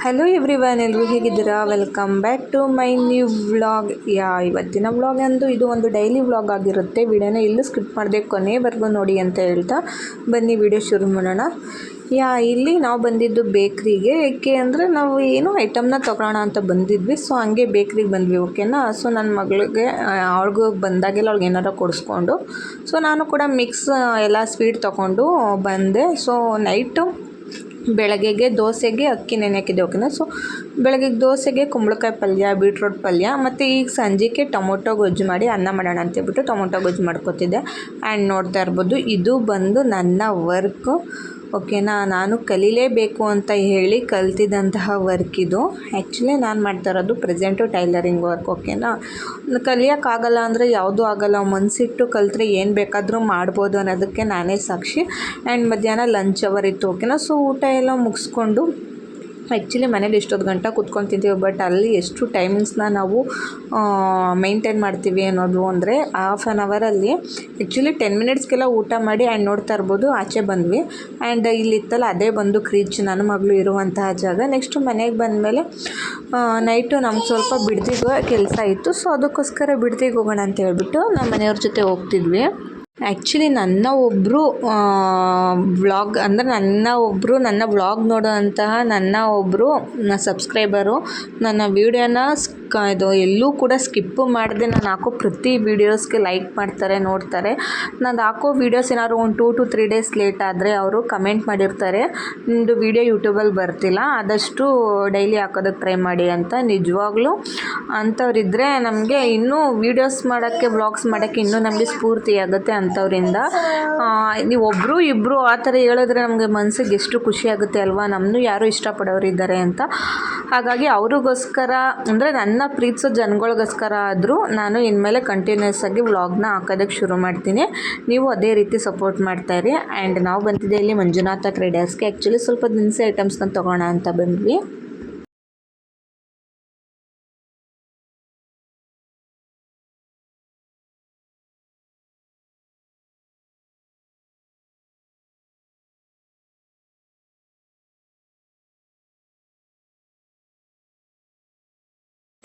Hello everyone, ಎಲ್ಲರೂ ಹೇಗಿದ್ದೀರಾ? Welcome back to my new vlog. ಇವತ್ತಿನ ವ್ಲಾಗ್ ಅಂದು ಇದು ಒಂದು ಡೈಲಿ ವ್ಲಾಗ್ ಆಗಿರುತ್ತೆ. ವಿಡಿಯೋನ ಎಲ್ಲೂ ಸ್ಕಿಪ್ ಮಾಡದೆ ಕೊನೆವರೆಗೂ ನೋಡಿ ಅಂತ ಹೇಳ್ತಾ ಬನ್ನಿ ವಿಡಿಯೋ ಶುರು ಮಾಡೋಣ. ಇಲ್ಲಿ ನಾವು ಬಂದಿದ್ದು ಬೇಕ್ರಿಗೆ. ಏಕೆ ಅಂದರೆ ನಾವು ಏನೋ ಐಟಮ್ನ ತೊಗೊಳ್ಳೋಣ ಅಂತ ಬಂದಿದ್ವಿ. ಸೊ ಹಂಗೆ ಬೇಕ್ರಿಗೆ ಬಂದ್ವಿ. ಓಕೆನಾ. ಸೊ ನನ್ನ ಮಗಳಿಗೆ ಅವ್ಳಿಗೂ ಬಂದಾಗೆಲ್ಲ ಅವ್ಳಿಗೆ ಏನಾರು ಕೊಡಿಸ್ಕೊಂಡು ಸೊ ನಾನು ಕೂಡ ಮಿಕ್ಸ್ ಎಲ್ಲ ಸ್ವೀಟ್ ತೊಗೊಂಡು ಬಂದೆ. ಸೊ ನೈಟು ಬೆಳಗ್ಗೆಗೆ ದೋಸೆಗೆ ಅಕ್ಕಿ ನೆನೆಕಿದೆ. ಓಕೆನಾ. ಸೊ ಬೆಳಗ್ಗೆಗೆ ದೋಸೆಗೆ ಕುಂಬಳಕಾಯಿ ಪಲ್ಯ, ಬೀಟ್ರೋಟ್ ಪಲ್ಯ, ಮತ್ತು ಈಗ ಸಂಜೆಗೆ ಟೊಮೊಟೊ ಗೊಜ್ಜು ಮಾಡಿ ಅನ್ನ ಮಾಡೋಣ ಅಂತೇಳ್ಬಿಟ್ಟು ಟೊಮೊಟೊ ಗೊಜ್ಜು ಮಾಡ್ಕೊತಿದ್ದೆ. ಆ್ಯಂಡ್ ನೋಡ್ತಾ ಇರ್ಬೋದು, ಇದು ಬಂದು ನನ್ನ ವರ್ಕು. ಓಕೆನಾ. ನಾನು ಕಲೀಲೇಬೇಕು ಅಂತ ಹೇಳಿ ಕಲ್ತಿದ್ದಂತಹ ವರ್ಕ್ ಇದು. ಆ್ಯಕ್ಚುಲಿ ನಾನು ಮಾಡ್ತಾ ಇರೋದು ಪ್ರೆಸೆಂಟು ಟೈಲರಿಂಗ್ ವರ್ಕ್. ಓಕೆನಾ. ಕಲಿಯೋಕ್ಕಾಗಲ್ಲ ಅಂದರೆ ಯಾವುದೂ ಆಗೋಲ್ಲ. ಮನಸ್ಸಿಟ್ಟು ಕಲಿತ್ರೆ ಏನು ಬೇಕಾದರೂ ಮಾಡ್ಬೋದು ಅನ್ನೋದಕ್ಕೆ ನಾನೇ ಸಾಕ್ಷಿ. ಆ್ಯಂಡ್ ಮಧ್ಯಾಹ್ನ ಲಂಚ್ ಅವರ್ ಇತ್ತು. ಓಕೆನಾ. ಸೊ ಊಟ ಎಲ್ಲ ಮುಗಿಸ್ಕೊಂಡು ಆ್ಯಕ್ಚುಲಿ ಮನೇಲಿ ಎಷ್ಟೊತ್ತು ಗಂಟೆ ಕೂತ್ಕೊಂಡು ತಿಂತೀವಿ, ಬಟ್ ಅಲ್ಲಿ ಎಷ್ಟು ಟೈಮಿಂಗ್ಸ್ನ ನಾವು ಮೇಂಟೈನ್ ಮಾಡ್ತೀವಿ ಅನ್ನೋದು ಅಂದರೆ ಹಾಫ್ ಆನ್ ಅವರಲ್ಲಿ ಆ್ಯಕ್ಚುಲಿ 10 ಮಿನಿಟ್ಸ್ಗೆಲ್ಲ ಊಟ ಮಾಡಿ ಆ್ಯಂಡ್ ನೋಡ್ತಾ ಇರ್ಬೋದು ಆಚೆ ಬಂದ್ವಿ. ಆ್ಯಂಡ್ ಇಲ್ಲಿತ್ತಲ್ಲ ಅದೇ ಬಂದು ಕ್ರೀಚ್ ನನ್ನ ಮಗಳು ಇರುವಂತಹ ಜಾಗ. ನೆಕ್ಸ್ಟು ಮನೆಗೆ ಬಂದಮೇಲೆ ನೈಟು ನಮ್ಗೆ ಸ್ವಲ್ಪ ಬಿಡ್ದಿಗೆ ಕೆಲಸ ಇತ್ತು. ಸೊ ಅದಕ್ಕೋಸ್ಕರ ಬಿಡ್ದಿಗೆ ಹೋಗೋಣ ಅಂತ ಹೇಳ್ಬಿಟ್ಟು ನಮ್ಮ ಮನೆಯವ್ರ ಜೊತೆ ಹೋಗ್ತಿದ್ವಿ. ಆ್ಯಕ್ಚುಲಿ ನನ್ನ ಒಬ್ಬರು ನನ್ನ ವ್ಲಾಗ್ ನೋಡೋಂತಹ ನನ್ನ ಒಬ್ಬರು ಸಬ್ಸ್ಕ್ರೈಬರು ನನ್ನ ವೀಡಿಯೋನ ಇದು ಎಲ್ಲೂ ಕೂಡ ಸ್ಕಿಪ್ಪು ಮಾಡದೆ ನಾನು ಹಾಕೋ ಪ್ರತಿ ವೀಡಿಯೋಸ್ಗೆ ಲೈಕ್ ಮಾಡ್ತಾರೆ, ನೋಡ್ತಾರೆ. ನಾನು ಹಾಕೋ ವೀಡಿಯೋಸ್ ಏನಾದ್ರು ಒಂದು 2 to 3 ಡೇಸ್ ಲೇಟ್ ಆದರೆ ಅವರು ಕಮೆಂಟ್ ಮಾಡಿರ್ತಾರೆ, ನಿಮ್ಮದು ವೀಡಿಯೋ ಯೂಟ್ಯೂಬಲ್ಲಿ ಬರ್ತಿಲ್ಲ, ಆದಷ್ಟು ಡೈಲಿ ಹಾಕೋದಕ್ಕೆ ಟ್ರೈ ಮಾಡಿ ಅಂತ. ನಿಜವಾಗ್ಲೂ ಅಂಥವ್ರಿದ್ದರೆ ನಮಗೆ ಇನ್ನೂ ವೀಡಿಯೋಸ್ ಮಾಡೋಕ್ಕೆ, ವ್ಲಾಗ್ಸ್ ಮಾಡೋಕ್ಕೆ ಇನ್ನೂ ನಮಗೆ ಸ್ಫೂರ್ತಿ ಆಗುತ್ತೆ ಅಂಥವ್ರಿಂದ. ನೀವು ಒಬ್ಬರು ಇಬ್ಬರು ಆ ಥರ ಹೇಳಿದ್ರೆ ನಮಗೆ ಮನಸ್ಸಿಗೆ ಎಷ್ಟು ಖುಷಿ ಆಗುತ್ತೆ ಅಲ್ವಾ. ನಮ್ಮನ್ನು ಯಾರು ಇಷ್ಟಪಡೋರು ಇದ್ದಾರೆ ಅಂತ. ಹಾಗಾಗಿ ಅವ್ರಿಗೋಸ್ಕರ ಅಂದರೆ ನನ್ನ ಪ್ರೀತಿಸೋ ಜನಗಳಿಗೋಸ್ಕರ ಆದರೂ ನಾನು ಇನ್ಮೇಲೆ ಕಂಟಿನ್ಯೂಸ್ ಆಗಿ ವ್ಲಾಗ್ನ ಹಾಕೋದಕ್ಕೆ ಶುರು ಮಾಡ್ತೀನಿ. ನೀವು ಅದೇ ರೀತಿ ಸಪೋರ್ಟ್ ಮಾಡ್ತಾಯಿರಿ. ಆ್ಯಂಡ್ ನಾವು ಬಂದಿದ್ದೆ ಇಲ್ಲಿ ಮಂಜುನಾಥ ಟ್ರೇಡರ್ಸ್ಗೆ. ಆ್ಯಕ್ಚುಲಿ ಸ್ವಲ್ಪ ದಿನಸಿ ಐಟಮ್ಸ್ನ ತೊಗೋಣ ಅಂತ ಬಂದ್ವಿ.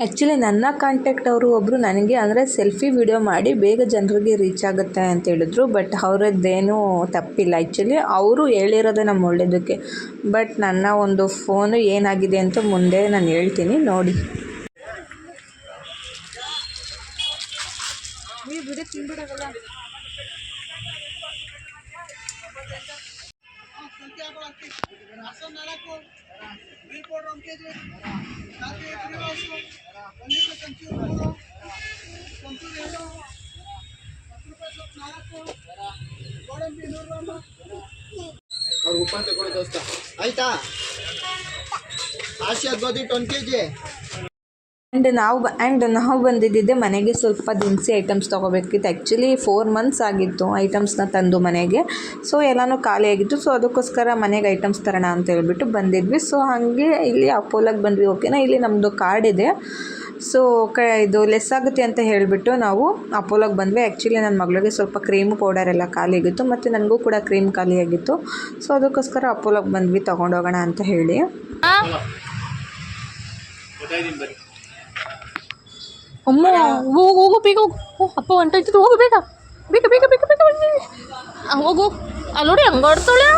ಆ್ಯಕ್ಚುಲಿ ನನ್ನ ಕಾಂಟ್ಯಾಕ್ಟ್ ಅವರು ಒಬ್ಬರು ನನಗೆ ಅಂದರೆ ಸೆಲ್ಫಿ ವಿಡಿಯೋ ಮಾಡಿ ಬೇಗ ಜನರಿಗೆ ರೀಚ್ ಆಗುತ್ತೆ ಅಂತ ಹೇಳಿದ್ರು. ಬಟ್ ಅವರದ್ದೇನೂ ತಪ್ಪಿಲ್ಲ. ಆ್ಯಕ್ಚುಲಿ ಅವರು ಹೇಳಿರೋದೇ ನಮ್ಮ ಒಳ್ಳೆಯದಕ್ಕೆ. ಬಟ್ ನನ್ನ ಒಂದು ಫೋನು ಏನಾಗಿದೆ ಅಂತ ಮುಂದೆ ನಾನು ಹೇಳ್ತೀನಿ, ನೋಡಿ. ಅವ್ರು ಉಪ್ಪ ತಗೊಳ್ಳೋ ದೋಸ್ತ ಆಯ್ತಾ. ಆಶೀರ್ವಾದ ಗೋಧಿ 1 kg. ಆ್ಯಂಡ್ ನಾವು ಬಂದಿದ್ದೆ ಮನೆಗೆ ಸ್ವಲ್ಪ ದಿನಸಿ ಐಟಮ್ಸ್ ತೊಗೋಬೇಕಿತ್ತು. ಆ್ಯಕ್ಚುಲಿ 4 ಮಂತ್ಸ್ ಆಗಿತ್ತು ಐಟಮ್ಸ್ನ ತಂದು ಮನೆಗೆ. ಸೊ ಎಲ್ಲನೂ ಖಾಲಿ ಆಗಿತ್ತು. ಸೊ ಅದಕ್ಕೋಸ್ಕರ ಮನೆಗೆ ಐಟಮ್ಸ್ ತರೋಣ ಅಂತ ಹೇಳ್ಬಿಟ್ಟು ಬಂದಿದ್ವಿ. ಸೊ ಹಾಗೆ ಇಲ್ಲಿ ಅಪೋಲಾಗೆ ಬಂದ್ವಿ. ಓಕೆನಾ. ಇಲ್ಲಿ ನಮ್ಮದು ಕಾರ್ಡ್ ಇದೆ. ಸೊ ಇದು ಲೆಸ್ ಆಗುತ್ತೆ ಅಂತ ಹೇಳಿಬಿಟ್ಟು ನಾವು ಅಪೋಲಾಗೆ ಬಂದ್ವಿ. ಆ್ಯಕ್ಚುಲಿ ನನ್ನ ಮಗಳಿಗೆ ಸ್ವಲ್ಪ ಕ್ರೀಮ್ ಪೌಡರ್ ಎಲ್ಲ ಖಾಲಿ ಆಗಿತ್ತು, ಮತ್ತು ನನಗೂ ಕೂಡ ಕ್ರೀಮ್ ಖಾಲಿಯಾಗಿತ್ತು. ಸೊ ಅದಕ್ಕೋಸ್ಕರ ಅಪೋಲಾಗೆ ಬಂದ್ವಿ ತೊಗೊಂಡೋಗೋಣ ಅಂತ ಹೇಳಿ. ಅಮ್ಮ ಹೋಗು ಬೇಗ ಹೋಗು. ಅಪ್ಪ ಹೊಂಟೋಯ್ತದ, ಹೋಗು ಬೇಗ ಬೇಗ ಬೇಗ ಬೇಗ ಬೇಗ ಹೋಗು. ಅಲ್ಲಿ ನೋಡಿ ಹಂಗೆ ಹೊಡ್ತಾಳೆ.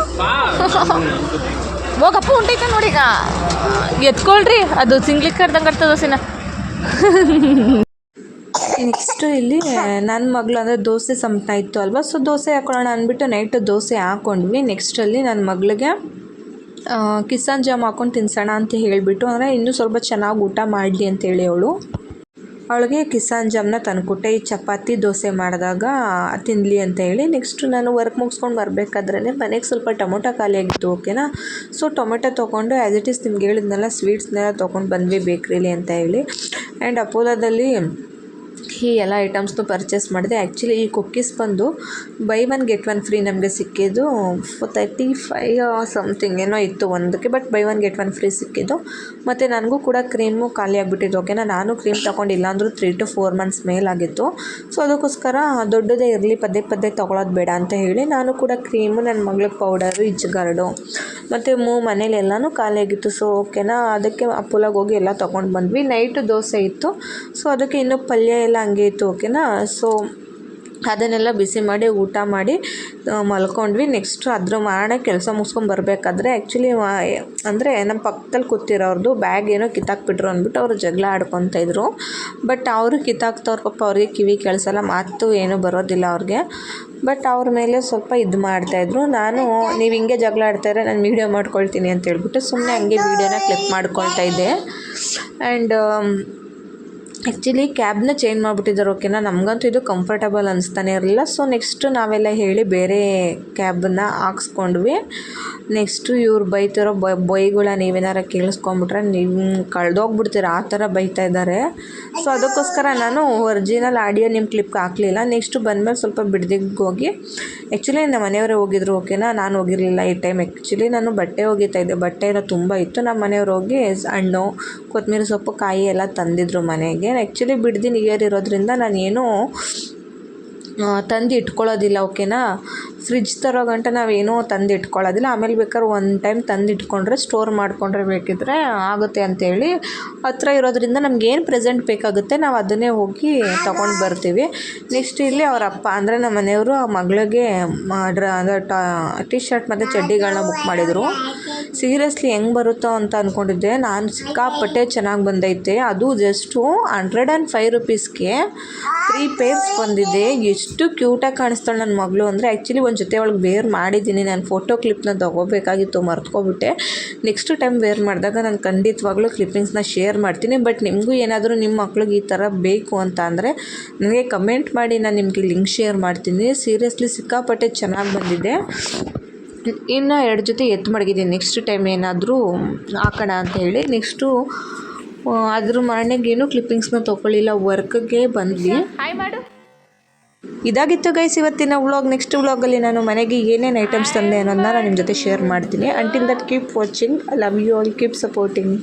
ಹೋಗಪ್ಪ ಹೊಂಟೈತೆ ನೋಡಿ. ಈಗ ಎತ್ಕೊಳ್ರಿ, ಅದು ಸಿಂಗ್ಲಿಕ್ಕೆ ಕರ್ದಂಗೆ ಕಟ್ತದ ದೋಸೆನ. ನೆಕ್ಸ್ಟು ಇಲ್ಲಿ ನನ್ನ ಮಗಳು ಅಂದರೆ ದೋಸೆ ಸಂಪಟ ಇತ್ತು ಅಲ್ವಾ. ಸೊ ದೋಸೆ ಹಾಕೊಳ್ಳೋಣ ಅಂದ್ಬಿಟ್ಟು ನೈಟು ದೋಸೆ ಹಾಕ್ಕೊಂಡ್ವಿ. ನೆಕ್ಸ್ಟಲ್ಲಿ ನನ್ನ ಮಗಳಿಗೆ ಕಿಸಾನ್ ಜಾಮ್ ಹಾಕ್ಕೊಂಡು ತಿನ್ಸೋಣ ಅಂತ ಹೇಳಿಬಿಟ್ಟು, ಅಂದರೆ ಇನ್ನೂ ಸ್ವಲ್ಪ ಚೆನ್ನಾಗಿ ಊಟ ಮಾಡಲಿ ಅಂತೇಳಿ ಅವಳಿಗೆ ಕಿಸಾನ್ ಜಾಮ್ನ ತಂದುಕೊಟ್ಟೆ. ಈ ಚಪಾತಿ ದೋಸೆ ಮಾಡಿದಾಗ ತಿನ್ನಲಿ ಅಂತ ಹೇಳಿ. ನೆಕ್ಸ್ಟು ನಾನು ವರ್ಕ್ ಮುಗಿಸ್ಕೊಂಡು ಬರಬೇಕಾದ್ರೆ ಮನೆಗೆ ಸ್ವಲ್ಪ ಟೊಮೊಟೊ ಖಾಲಿಯಾಗಿತ್ತು. ಓಕೆನಾ. ಸೊ ಟೊಮೆಟೊ ತೊಗೊಂಡು ಆ್ಯಸ್ ಇಟ್ ಈಸ್ ನಿಮ್ಗೆ ಹೇಳಿದ್ನೆಲ್ಲ ಸ್ವೀಟ್ಸ್ನೆಲ್ಲ ತೊಗೊಂಡು ಬಂದ್ವಿ ಬೇಕ್ರಿಲಿ ಅಂತ ಹೇಳಿ. ಆ್ಯಂಡ್ ಅಪೋಲೋದಲ್ಲಿ ಈ ಎಲ್ಲ ಐಟಮ್ಸ್ನು ಪರ್ಚೇಸ್ ಮಾಡಿದೆ. ಆ್ಯಕ್ಚುಲಿ ಈ ಕುಕ್ಕೀಸ್ ಬಂದು ಬೈ 1 get 1 ಫ್ರೀ ನಮಗೆ ಸಿಕ್ಕಿದ್ದು 35 ಸಮಥಿಂಗ್ ಏನೋ ಇತ್ತು ಒಂದಕ್ಕೆ, ಬಟ್ ಬೈ 1 get 1 ಫ್ರೀ ಸಿಕ್ಕಿದ್ದು. ಮತ್ತು ನನಗೂ ಕೂಡ ಕ್ರೀಮು ಖಾಲಿ ಆಗಿಬಿಟ್ಟಿದ್ದು. ಓಕೆನಾ, ನಾನು ಕ್ರೀಮ್ ತೊಗೊಂಡಿಲ್ಲ ಅಂದರೂ 3 to 4 months ಮೇಲಾಗಿತ್ತು. ಸೊ ಅದಕ್ಕೋಸ್ಕರ ದೊಡ್ಡದೇ ಇರಲಿ, ಪದೇ ಪದೇ ತೊಗೊಳೋದು ಬೇಡ ಅಂತ ಹೇಳಿ ನಾನು ಕೂಡ ಕ್ರೀಮು, ನನ್ನ ಮಗಳಿಗೆ ಪೌಡರು, ಇಜ್ಗಾರ್ಡು ಮತ್ತು ಮನೇಲಿ ಎಲ್ಲನೂ ಖಾಲಿ ಆಗಿತ್ತು. ಸೊ ಓಕೆನಾ, ಅದಕ್ಕೆ ಅಪ್ಪುಲಾಗ ಹೋಗಿ ಎಲ್ಲ ತೊಗೊಂಡು ಬಂದ್ವಿ. ನೈಟು ದೋಸೆ ಇತ್ತು, ಸೊ ಅದಕ್ಕೆ ಇನ್ನೂ ಪಲ್ಯ ಎಲ್ಲ ಹಂಗೆ ಇತ್ತು. ಓಕೆನಾ, ಸೊ ಅದನ್ನೆಲ್ಲ ಬಿಸಿ ಮಾಡಿ ಊಟ ಮಾಡಿ ಮಲ್ಕೊಂಡ್ವಿ. ನೆಕ್ಸ್ಟು ಅದ್ರ ಮಾರನೇ ಕೆಲಸ ಮುಗಿಸ್ಕೊಂಡು ಬರಬೇಕಾದ್ರೆ ಆ್ಯಕ್ಚುಲಿ ಅಂದರೆ ನಮ್ಮ ಪಕ್ಕದಲ್ಲಿ ಕೂತಿರೋರ್ದು ಬ್ಯಾಗ್ ಏನೋ ಕಿತ್ತಾಕ್ಬಿಟ್ರು ಅಂದ್ಬಿಟ್ಟು ಅವರು ಜಗಳ ಆಡ್ಕೊತಾಯಿದ್ರು. ಬಟ್ ಅವರು ಕಿತ್ತಾಕ್ತವ್ರು, ಪಾಪ ಅವ್ರಿಗೆ ಕಿವಿ ಕೇಳಿಸಲ್ಲ, ಮಾತು ಏನೂ ಬರೋದಿಲ್ಲ ಅವ್ರಿಗೆ. ಬಟ್ ಅವ್ರ ಮೇಲೆ ಸ್ವಲ್ಪ ಇದು ಮಾಡ್ತಾಯಿದ್ರು. ನಾನು ನೀವು ಹಿಂಗೆ ಜಗಳ ಆಡ್ತಾಯಿದ್ರೆ ನಾನು ವೀಡಿಯೋ ಮಾಡ್ಕೊಳ್ತೀನಿ ಅಂತ ಹೇಳ್ಬಿಟ್ಟು ಸುಮ್ಮನೆ ಹಂಗೆ ವೀಡಿಯೋನ ಕ್ಲಿಪ್ ಮಾಡ್ಕೊಳ್ತಾ ಇದ್ದೆ. ಆ್ಯಂಡ್ ಆ್ಯಕ್ಚುಲಿ ಕ್ಯಾಬ್ನ ಚೇಂಜ್ ಮಾಡಿಬಿಟ್ಟಿದ್ದಾರೆ. ಓಕೆನಾ, ನಮಗಂತೂ ಇದು ಕಂಫರ್ಟಬಲ್ ಅನಿಸ್ತಾನೆ ಇರಲಿಲ್ಲ. ಸೊ ನೆಕ್ಸ್ಟು ನಾವೆಲ್ಲ ಹೇಳಿ ಬೇರೆ ಕ್ಯಾಬನ್ನು ಹಾಕ್ಸ್ಕೊಂಡ್ವಿ. ನೆಕ್ಸ್ಟು ಇವ್ರು ಬೈತಿರೋ ಬೈಗಳ ನೀವೇನಾರ ಕೇಳಿಸ್ಕೊಂಬಿಟ್ರೆ ನೀವು ಕಳೆದೋಗ್ಬಿಡ್ತೀರ, ಆ ಥರ ಬೈತಾ ಇದ್ದಾರೆ. ಸೊ ಅದಕ್ಕೋಸ್ಕರ ನಾನು ಒರಿಜಿನಲ್ ಆಡಿಯೋ ನಿಮ್ಮ ಕ್ಲಿಪ್ಗೆ ಹಾಕಲಿಲ್ಲ. ನೆಕ್ಸ್ಟು ಬಂದಮೇಲೆ ಸ್ವಲ್ಪ ಬಿಡ್ದಿಗೆ ಹೋಗಿ, ಆ್ಯಕ್ಚುಲಿ ನಮ್ಮ ಮನೆಯವರೇ ಹೋಗಿದ್ರು. ಓಕೆನಾ, ನಾನು ಹೋಗಿರಲಿಲ್ಲ ಈ ಟೈಮ್. ಆ್ಯಕ್ಚುಲಿ ನಾನು ಬಟ್ಟೆ ಒಗಿತಾ ಇದ್ದೆ, ಬಟ್ಟೆ ಎಲ್ಲ ತುಂಬ ಇತ್ತು. ನಮ್ಮ ಮನೆಯವ್ರು ಹೋಗಿ ಹಣ್ಣು, ಕೊತ್ತಂಬರಿ ಸೊಪ್ಪು, ಕಾಯಿ ಎಲ್ಲ ತಂದಿದ್ರು ಮನೆಗೆ. ಆ್ಯಕ್ಚುಲಿ ಬಿಡ್ದಿ ನಿಯರ್ ಇರೋದ್ರಿಂದ ನಾನೇನು ತಂದು ಇಟ್ಕೊಳ್ಳೋದಿಲ್ಲ. ಓಕೆನಾ, ಫ್ರಿಜ್ ತರೋ ಗಂಟೆ ನಾವೇನೋ ತಂದು ಇಟ್ಕೊಳ್ಳೋದಿಲ್ಲ. ಆಮೇಲೆ ಬೇಕಾದ್ರೆ ಒಂದು ಟೈಮ್ ತಂದು ಇಟ್ಕೊಂಡ್ರೆ ಸ್ಟೋರ್ ಮಾಡಿಕೊಂಡ್ರೆ ಬೇಕಿದ್ರೆ ಆಗುತ್ತೆ ಅಂತೇಳಿ ಹತ್ರ ಇರೋದ್ರಿಂದ ನಮಗೇನು ಪ್ರೆಸೆಂಟ್ ಬೇಕಾಗುತ್ತೆ ನಾವು ಅದನ್ನೇ ಹೋಗಿ ತೊಗೊಂಡು ಬರ್ತೀವಿ. ನೆಕ್ಸ್ಟ್ ಇಲ್ಲಿ ಅವ್ರ ಅಪ್ಪ ಅಂದರೆ ನಮ್ಮ ಮನೆಯವರು ಆ ಮಗಳಿಗೆ ಟಿ ಶರ್ಟ್ ಮತ್ತು ಚಡ್ಡಿಗಳನ್ನ ಬುಕ್ ಮಾಡಿದರು. ಸೀರಿಯಸ್ಲಿ ಹೆಂಗೆ ಬರುತ್ತೋ ಅಂತ ಅಂದ್ಕೊಂಡಿದ್ದೆ ನಾನು, ಸಿಕ್ಕಾಪಟ್ಟೆ ಚೆನ್ನಾಗಿ ಬಂದೈತೆ. ಅದು ಜಸ್ಟು 105 rupeesಗೆ 3 pairs ಬಂದಿದೆ. ಎಷ್ಟು ಕ್ಯೂಟಾಗಿ ಕಾಣಿಸ್ತಾಳೆ ನನ್ನ ಮಗಳು ಅಂದರೆ. ಆ್ಯಕ್ಚುಲಿ ಒಂದು ಜೊತೆ ಒಳಗೆ ವೇರ್ ಮಾಡಿದ್ದೀನಿ, ನಾನು ಫೋಟೋ ಕ್ಲಿಪ್ನ ತೊಗೋಬೇಕಾಗಿತ್ತು, ಮರ್ತ್ಕೊಬಿಟ್ಟೆ. ನೆಕ್ಸ್ಟ್ ಟೈಮ್ ವೇರ್ ಮಾಡಿದಾಗ ನಾನು ಖಂಡಿತವಾಗ್ಲೂ ಕ್ಲಿಪ್ಪಿಂಗ್ಸ್ನ ಶೇರ್ ಮಾಡ್ತೀನಿ. ಬಟ್ ನಿಮಗೂ ಏನಾದರೂ ನಿಮ್ಮ ಮಕ್ಳಿಗೆ ಈ ಥರ ಬೇಕು ಅಂತ ಅಂದರೆ ನನಗೆ ಕಮೆಂಟ್ ಮಾಡಿ, ನಾನು ನಿಮಗೆ ಲಿಂಕ್ ಶೇರ್ ಮಾಡ್ತೀನಿ. ಸೀರಿಯಸ್ಲಿ ಸಿಕ್ಕಾಪಟ್ಟೆ ಚೆನ್ನಾಗಿ ಬಂದಿದೆ. ಇನ್ನು 2 ಜೊತೆ ಎತ್ತು ಮಡಗಿದ್ದೀನಿ, ನೆಕ್ಸ್ಟ್ ಟೈಮ್ ಏನಾದರೂ ಹಾಕೋಣ ಅಂತ ಹೇಳಿ. ನೆಕ್ಸ್ಟು ಅದ್ರ ಮನೆಗೇನು ಕ್ಲಿಪ್ಪಿಂಗ್ಸ್ನ ತೊಗೊಳ್ಳಿಲ್ಲ, ವರ್ಕ್ಗೆ ಬಂದ್ವಿ. ಹಾಯ್ ಮಾಡು. ಇದಾಗಿತ್ತು ಗೈಸ್ ಇವತ್ತಿನ ವ್ಲಾಗ್. ನೆಕ್ಸ್ಟ್ ವ್ಲಾಗಲ್ಲಿ ನಾನು ಮನೆಗೆ ಏನೇನು ಐಟಮ್ಸ್ ತಂದೆ ಅನ್ನೋದನ್ನ ನಾನು ನಿಮ್ಮ ಜೊತೆ ಶೇರ್ ಮಾಡ್ತೀನಿ. Until that keep watching. I love you all, keep supporting.